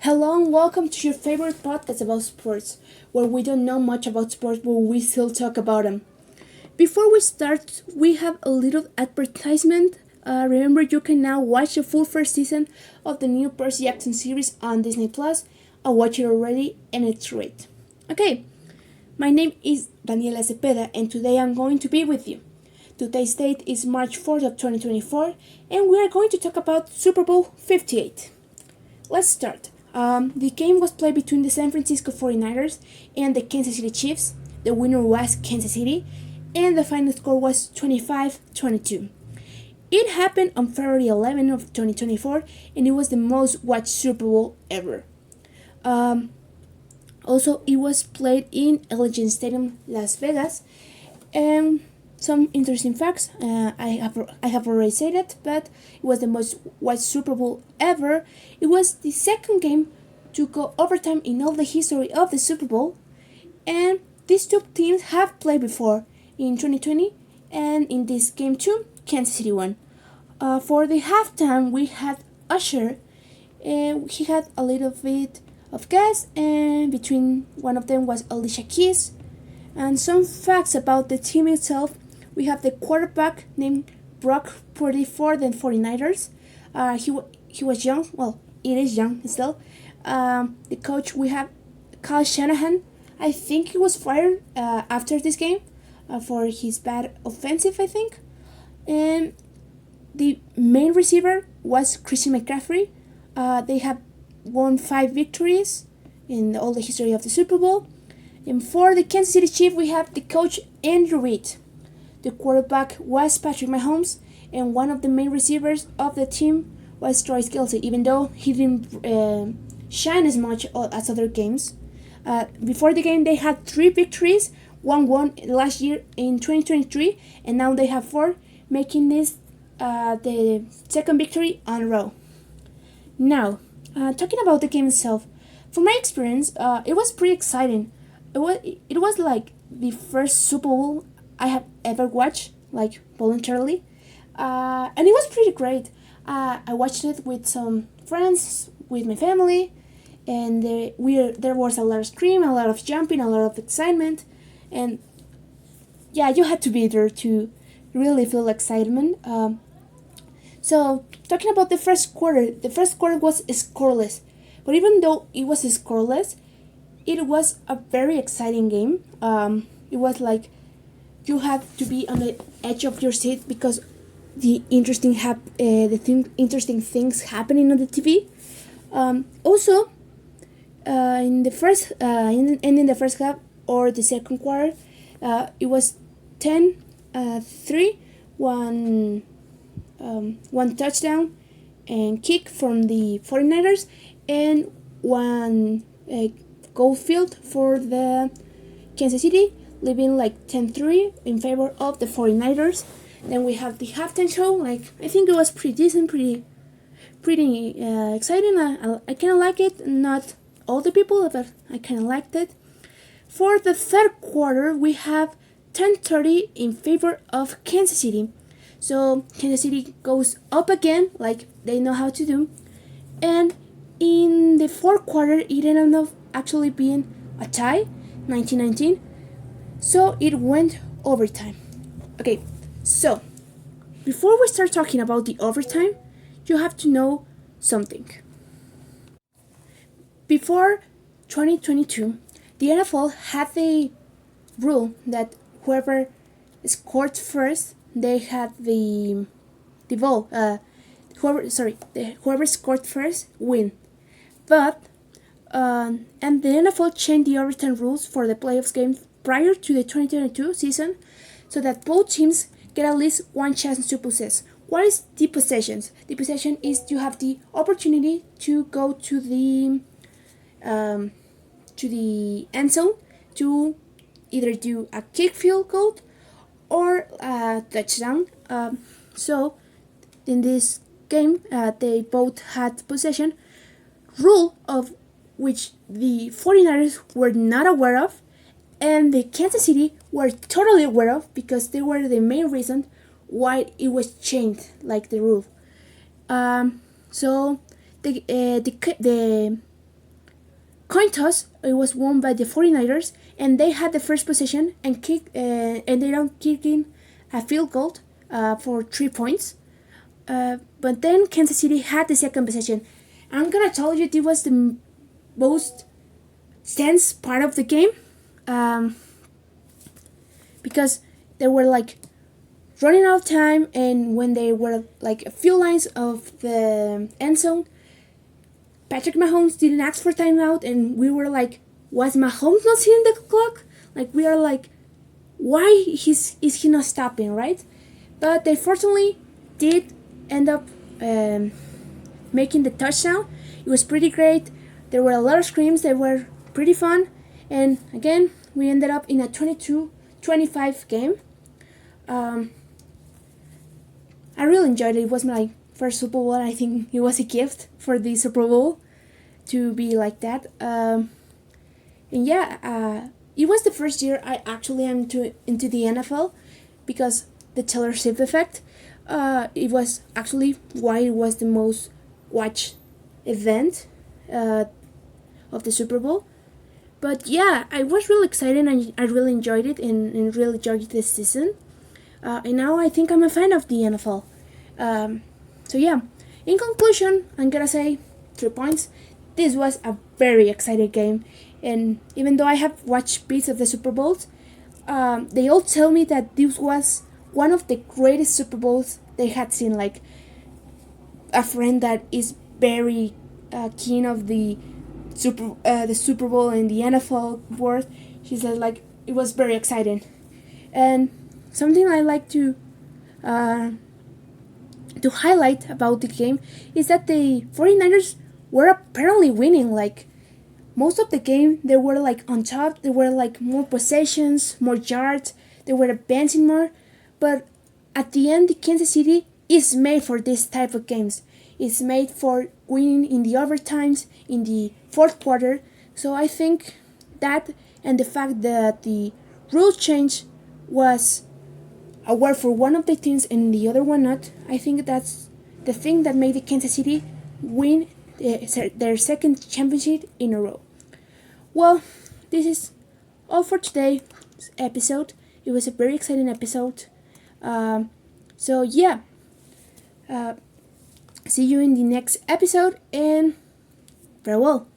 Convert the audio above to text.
Hello and welcome to your favorite podcast about sports, where we don't know much about sports but we still talk about them. Before we start, we have a little advertisement. Remember, you can now watch the full first season of the new Percy Jackson series on Disney Plus. I watched it already and it's great. Okay, my name is Daniela Zepeda and today I'm going to be with you. Today's date is March 4th of 2024 and we are going to talk about Super Bowl 58. Let's start. The game was played between the San Francisco 49ers and the Kansas City Chiefs. The winner was Kansas City, and the final score was 25-22. It happened on February 11 of 2024, and it was the most watched Super Bowl ever. Also, it was played in Allegiant Stadium, Las Vegas, and some interesting facts. I have already said it, but it was the most watched Super Bowl ever. It was the second game to go overtime in all the history of the Super Bowl, and these two teams have played before in 2020, and in this game too, Kansas City won. For the halftime, we had Usher, and he had a little bit of guests, and between one of them was Alicia Keys. And some facts about the team itself. We have the quarterback named Brock Purdy for the 49ers. He was young. Well, it is young still. The coach, we have Kyle Shanahan. I think he was fired after this game for his bad offensive, I think. And the main receiver was Christian McCaffrey. They have won 5 victories in all the history of the Super Bowl. And for the Kansas City Chiefs, we have the coach Andrew Reid. The quarterback was Patrick Mahomes, and one of the main receivers of the team was Travis Kelce, even though he didn't shine as much as other games. Before the game, they had 3 victories, one won last year in 2023, and now they have 4, making this the second victory on a row. Now, talking about the game itself, from my experience, it was pretty exciting. It was like the first Super Bowl I have ever watched, like voluntarily, and it was pretty great. I watched it with some friends, with my family, and there was a lot of screaming, a lot of jumping, a lot of excitement, and yeah, you had to be there to really feel excitement. So talking about the first quarter was scoreless, but even though it was scoreless, it was a very exciting game. It was like you have to be on the edge of your seat because the interesting things happening on the TV. Also, in the first in the first half or the second quarter, it was 10-3, one touchdown and kick from the 49ers, and one goal field for the Kansas City, leaving like 10-3 in favor of the 49ers. Then we have the halftime show. Like, I think it was pretty decent, pretty exciting. I kind of like it. Not all the people, but I kind of liked it. For the third quarter, we have 10-30 in favor of Kansas City. So Kansas City goes up again, like they know how to do. And in the fourth quarter, it ended up actually being a tie, 19-19. So it went overtime. Okay, so before we start talking about the overtime, you have to know something. Before 2022, the NFL had the rule that whoever scored first, they had the ball. Whoever scored first win. But and the NFL changed the overtime rules for the playoffs games prior to the 2022 season, so that both teams get at least one chance to possess. What is the possessions? The possession is you have the opportunity to go to the end zone to either do a kick field goal or a touchdown. So in this game, they both had possession, rule of which the 49ers were not aware of, and the Kansas City were totally aware of because they were the main reason why it was changed, like the rule. So the coin toss. It was won by the 49ers, and they had the first possession and ended up kicking a field goal for 3 points. But then Kansas City had the second possession. I'm gonna tell you, it was the most tense part of the game, because they were like running out of time, and when they were like a few lines of the end zone, Patrick Mahomes didn't ask for timeout, and we were like, was Mahomes not seeing the clock? Like, we are like, why is he not stopping, right? But they fortunately did end up making the touchdown. It was pretty great. There were a lot of screams. They were pretty fun. And again, we ended up in a 22-25 game. I really enjoyed it. It was my first Super Bowl. I think it was a gift for the Super Bowl to be like that. And yeah, it was the first year I actually am into the NFL, because the Taylor Swift effect. It was actually why it was the most watched event of the Super Bowl. But yeah, I was really excited, and I really enjoyed it, and really enjoyed this season. And now I think I'm a fan of the NFL. So yeah, in conclusion, I'm gonna say 3 points. This was a very exciting game, and even though I have watched bits of the Super Bowls, they all tell me that this was one of the greatest Super Bowls they had seen. Like, a friend that is very keen of the Super Bowl and the NFL world, she said like it was very exciting. And something I like to highlight about the game is that the 49ers were apparently winning. Like, most of the game they were like on top. There were like more possessions, more yards. They were advancing more. But at the end, the Kansas City is made for this type of games. It's made for winning in the overtimes, in the fourth quarter. So I think that, and the fact that the rule change was award for one of the teams and the other one not, I think that's the thing that made the Kansas City win their second championship in a row. Well, this is all for today's episode. It was a very exciting episode. So yeah, see you in the next episode, and farewell.